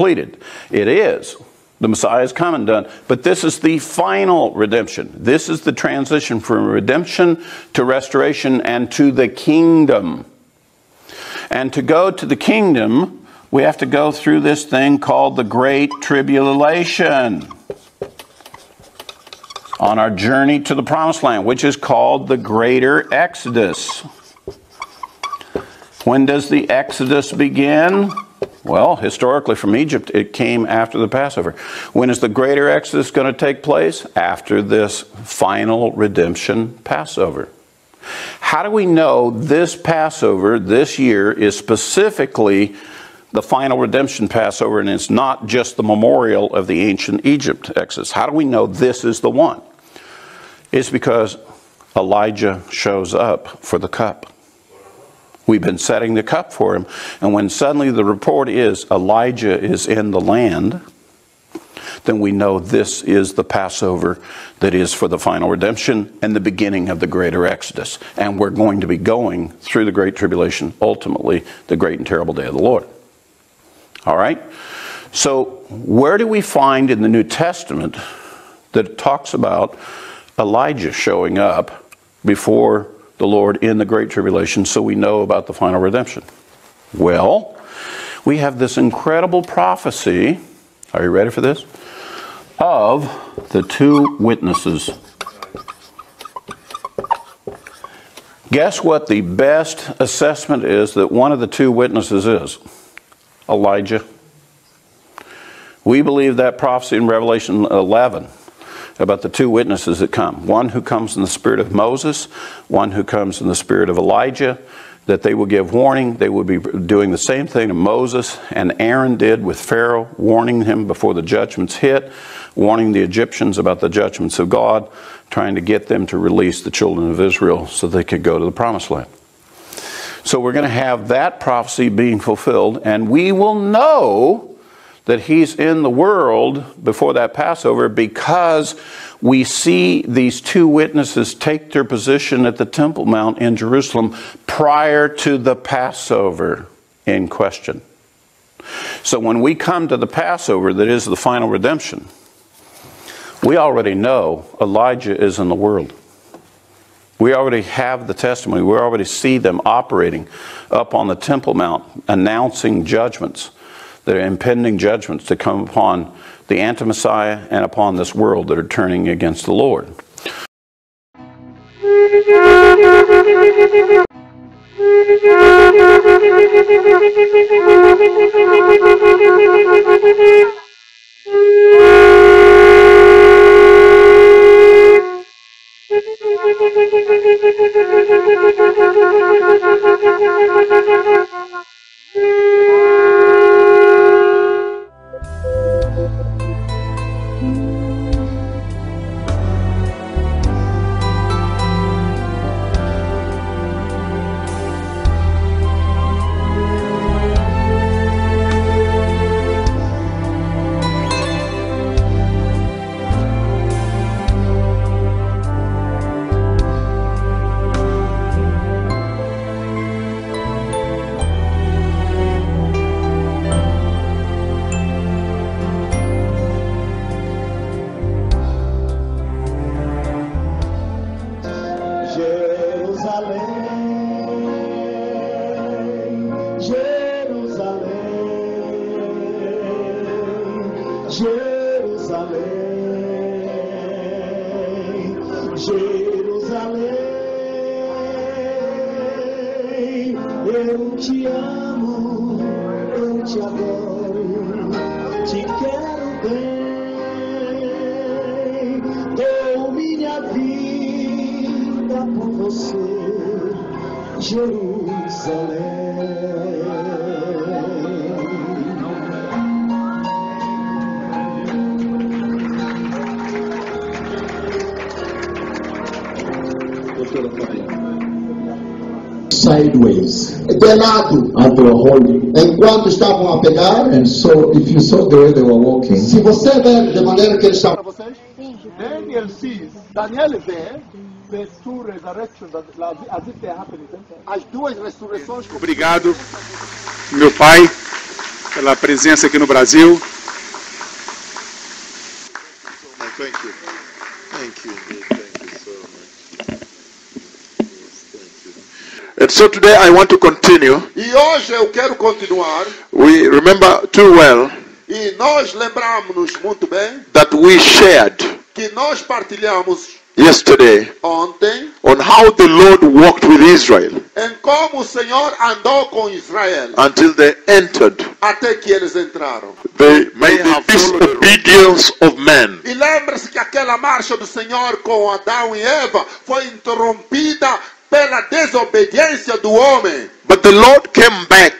completed. It is. The Messiah is come and done. But this is the final redemption. This is the transition from redemption to restoration and to the kingdom. And to go to the kingdom, we have to go through this thing called the Great Tribulation on our journey to the Promised Land, which is called the Greater Exodus. When does the Exodus begin? Well, historically from Egypt, it came after the Passover. When is the Greater Exodus going to take place? After this final redemption Passover. How do we know this Passover this year is specifically the final redemption Passover and it's not just the memorial of the ancient Egypt Exodus? How do we know this is the one? It's because Elijah shows up for the cup. We've been setting the cup for him. And when suddenly the report is Elijah is in the land, then we know this is the Passover that is for the final redemption and the beginning of the greater Exodus. And we're going to be going through the Great Tribulation, ultimately the great and terrible day of the Lord. All right? So where do we find in the New Testament that it talks about Elijah showing up before the Lord in the Great Tribulation so we know about the final redemption? Well, we have this incredible prophecy, are you ready for this? Of the two witnesses. Guess what the best assessment is that one of the two witnesses is? Elijah. We believe that prophecy in Revelation 11 about the two witnesses that come. One who comes in the spirit of Moses, one who comes in the spirit of Elijah, that they will give warning. They will be doing the same thing that Moses and Aaron did with Pharaoh, warning him before the judgments hit, warning the Egyptians about the judgments of God, trying to get them to release the children of Israel so they could go to the Promised Land. So we're going to have that prophecy being fulfilled, and we will know that he's in the world before that Passover because we see these two witnesses take their position at the Temple Mount in Jerusalem prior to the Passover in question. So when we come to the Passover that is the final redemption, we already know Elijah is in the world. We already have the testimony. We already see them operating up on the Temple Mount, announcing judgments. There are impending judgments to come upon the anti-Messiah and upon this world that are turning against the Lord. Eu te amo, eu te adoro, te quero bem. Dou minha vida por você, Jerusalém. Sideways, De lado, as they were holding. enquanto estavam a pegar. And so, if you saw the way they were walking, Se você ver de maneira que eles estavam. Daniel sees, Daniel vê the two resurrections as if they happened. As duas ressurreições. Obrigado, meu Pai, pela presença aqui no Brasil. Thank you. Thank you. Thank you so much. Yes, thank you. And so today I want to continue. E hoje eu quero continuar. We remember too well E nós lembramos muito bem that we shared que nós partilhamos yesterday ontem on how the Lord walked with Israel em como o Senhor andou com Israel until they entered até que eles entraram. the disobedience of men. E lembre-se que aquela marcha do Senhor com Adão e Eva foi interrompida pela desobediência do homem. But the Lord came back